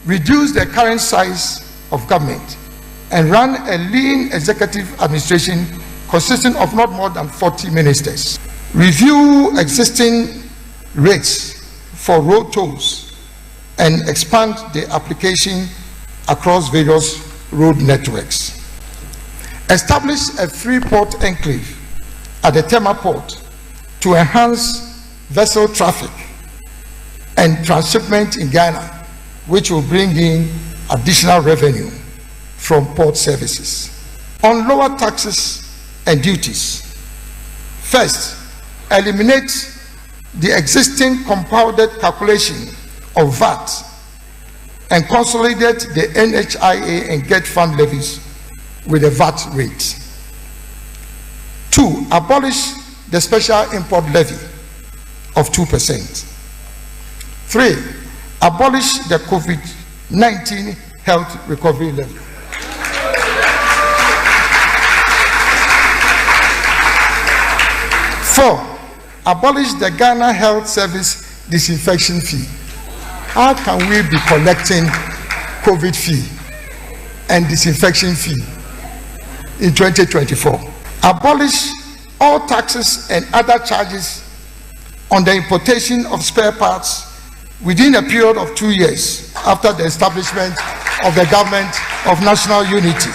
reduce the current size of government, and run a lean executive administration consisting of not more than 40 ministers. Review existing rates for road tolls and expand the application across various road networks. Establish a free port enclave at the Tema port to enhance vessel traffic and transshipment in Ghana, which will bring in additional revenue from port services. On lower taxes and duties, first, eliminate the existing compounded calculation of VAT and consolidate the NHIA and GET fund levies with a VAT rate. 2. Abolish the special import levy of 2%. 3. Abolish the COVID-19 health recovery levy. 4. Abolish the Ghana Health Service disinfection fee. How can we be collecting COVID fee and disinfection fee in 2024? Abolish all taxes and other charges on the importation of spare parts within a period of 2 years after the establishment of the government of national unity.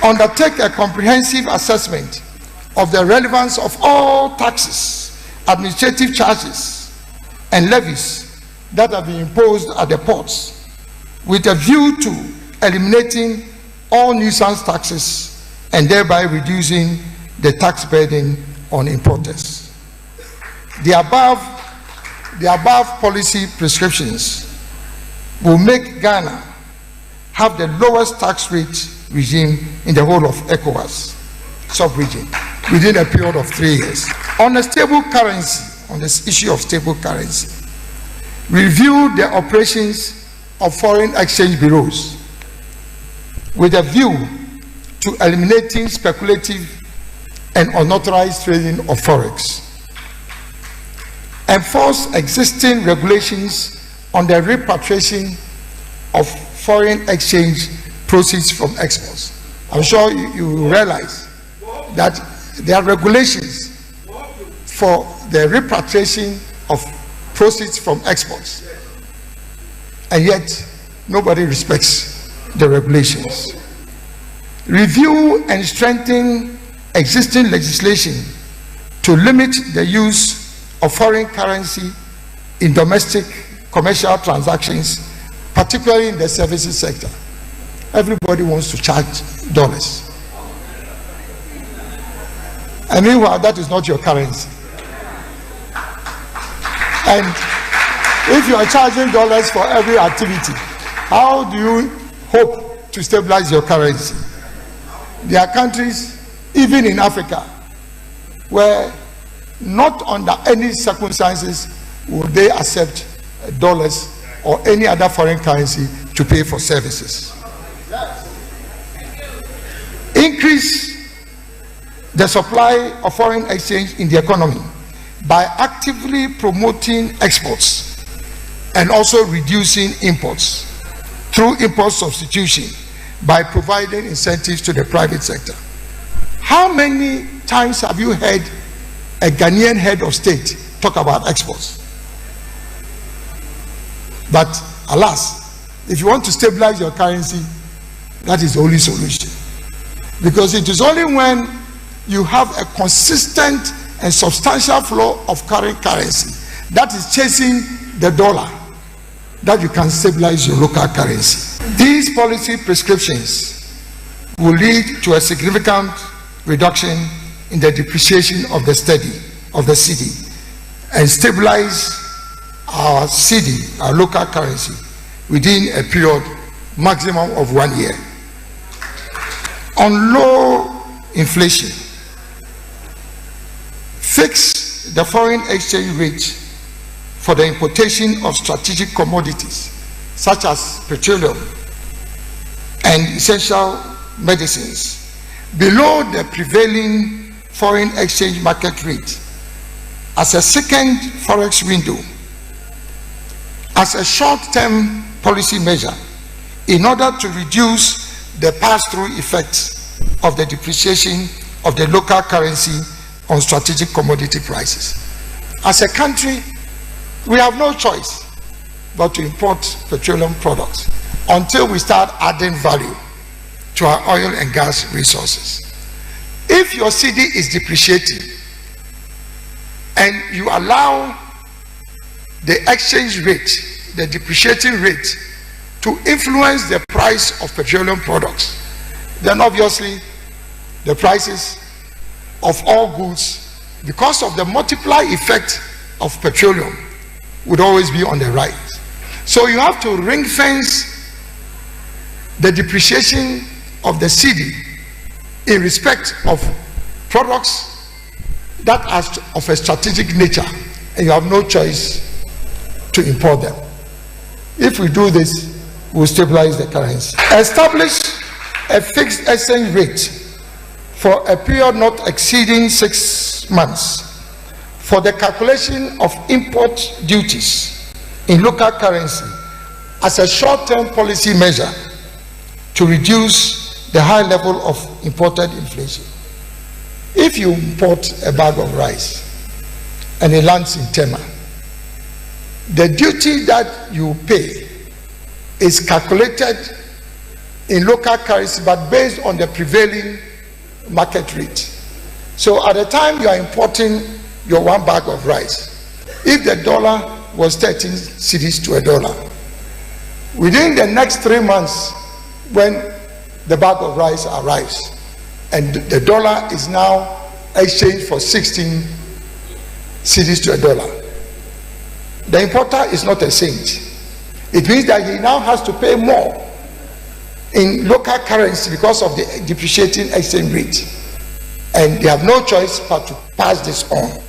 Undertake a comprehensive assessment of the relevance of all taxes, administrative charges, and levies that have been imposed at the ports, with a view to eliminating all nuisance taxes and thereby reducing the tax burden on importers. The above policy prescriptions will make Ghana have the lowest tax rate regime in the whole of ECOWAS sub-region within a period of 3 years. On a stable currency, on this issue of stable currency, review the operations of foreign exchange bureaus with a view to eliminating speculative and unauthorized trading of forex. Enforce existing regulations on the repatriation of foreign exchange proceeds from exports. I'm sure you realize that there are regulations for the repatriation of proceeds from exports, and yet nobody respects the regulations. Review and strengthen existing legislation to limit the use of foreign currency in domestic commercial transactions, particularly in the services sector. Everybody wants to charge dollars. And meanwhile, that is not your currency. And if you are charging dollars for every activity, how do you hope to stabilize your currency? There are countries, even in Africa, where not under any circumstances will they accept dollars or any other foreign currency to pay for services. Increase the supply of foreign exchange in the economy by actively promoting exports and also reducing imports through import substitution by providing incentives to the private sector. How many times have you heard a Ghanaian head of state talk about exports? But alas, if you want to stabilize your currency, that is the only solution. Because it is only when you have a consistent and substantial flow of current currency that is chasing the dollar that you can stabilize your local currency. These policy prescriptions will lead to a significant reduction in the depreciation of the cedi, and stabilize our cedi, our local currency, within a period maximum of 1 year. On low inflation, fix the foreign exchange rate for the importation of strategic commodities such as petroleum and essential medicines below the prevailing foreign exchange market rate as a second forex window, as a short-term policy measure in order to reduce the pass-through effects of the depreciation of the local currency on strategic commodity prices. As a country, we have no choice but to import petroleum products until we start adding value to our oil and gas resources. If your cedi is depreciating and you allow the exchange rate, the depreciating rate, to influence the price of petroleum products, then obviously the prices of all goods, because of the multiply effect of petroleum, would always be on the rise. So you have to ring fence the depreciation of the cedi in respect of products that are of a strategic nature, and you have no choice to import them. If we do this, we'll stabilize the currency. Establish a fixed exchange rate for a period not exceeding 6 months for the calculation of import duties in local currency as a short-term policy measure to reduce the high level of imported inflation. If you import a bag of rice and it lands in Tema, the duty that you pay is calculated in local currency but based on the prevailing market rate. So at the time you are importing your 1 bag of rice, if the dollar was 13 cedis to $1, within the next 3 months, when the bag of rice arrives and the dollar is now exchanged for 16 cedis to $1, the importer is not a saint. It means that he now has to pay more in local currency because of the depreciating exchange rate, and they have no choice but to pass this on.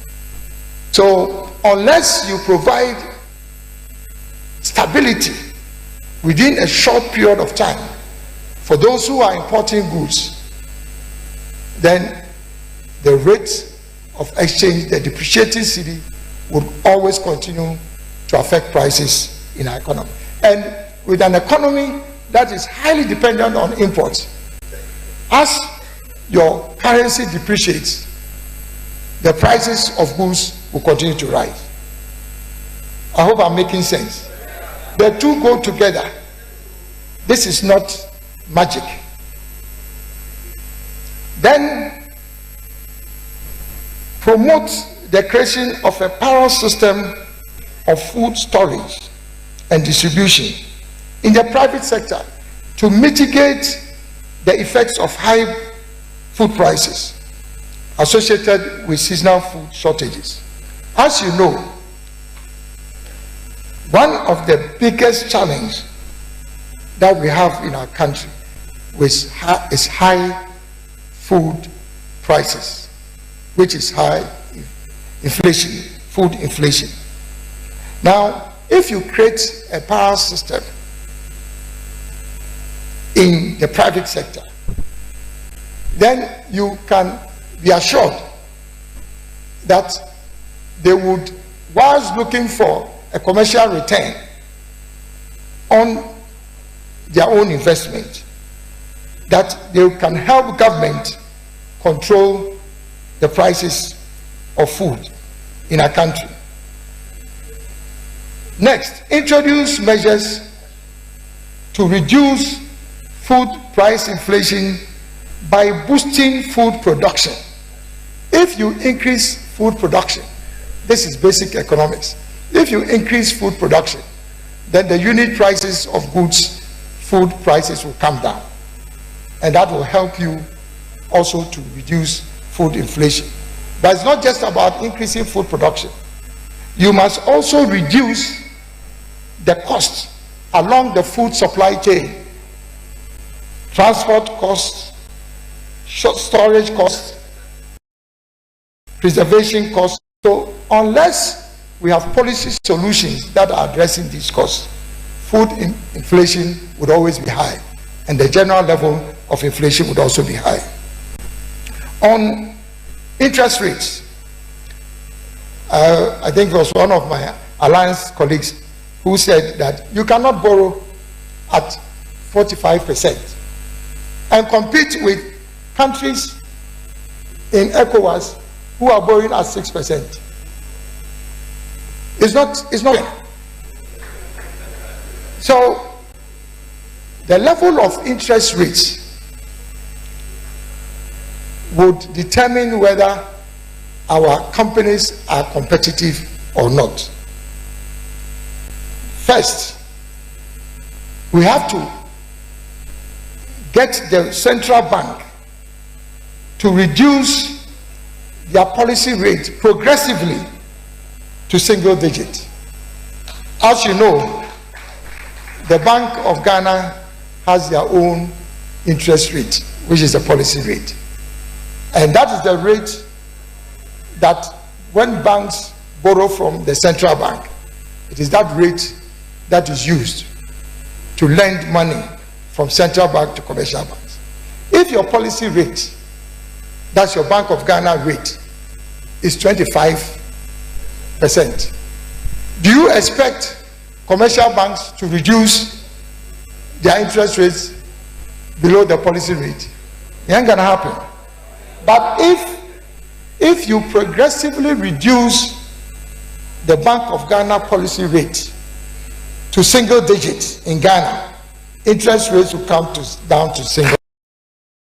So unless you provide stability within a short period of time for those who are importing goods, then the rate of exchange, the depreciating cedi, would always continue to affect prices in our economy. And with an economy that is highly dependent on imports, as your currency depreciates, the prices of goods will continue to rise. I hope I'm making sense. The two go together. This is not magic. Then promote the creation of a parallel system of food storage and distribution in the private sector to mitigate the effects of high food prices associated with seasonal food shortages. As you know, one of the biggest challenges that we have in our country is high food prices, which is high inflation, food inflation. Now, if you create a power system in the private sector, then you can be assured that they would, whilst looking for a commercial return on their own investment, that they can help government control the prices of food in our country. Next, introduce measures to reduce food price inflation by boosting food production. If you increase food production, this is basic economics. If you increase food production, then the unit prices of goods, food prices will come down. And that will help you also to reduce food inflation. But it's not just about increasing food production. You must also reduce the cost along the food supply chain. Transport costs, storage costs, preservation costs. So unless we have policy solutions that are addressing these costs, food inflation would always be high, and the general level of inflation would also be high. On interest rates, I think it was one of my alliance colleagues who said that you cannot borrow at 45% and compete with countries in ECOWAS who are borrowing at 6%. It's not. So the level of interest rates would determine whether our companies are competitive or not. First, we have to get the central bank to reduce their policy rate progressively to single digit. As you know, the Bank of Ghana has their own interest rate, which is the policy rate. And that is the rate that when banks borrow from the central bank, it is that rate that is used to lend money from central bank to commercial banks. If your policy rate, that's your Bank of Ghana rate, is 25%, do you expect commercial banks to reduce their interest rates below the policy rate? It ain't gonna happen. But if you progressively reduce the Bank of Ghana policy rate to single digits in Ghana, interest rates will come down to single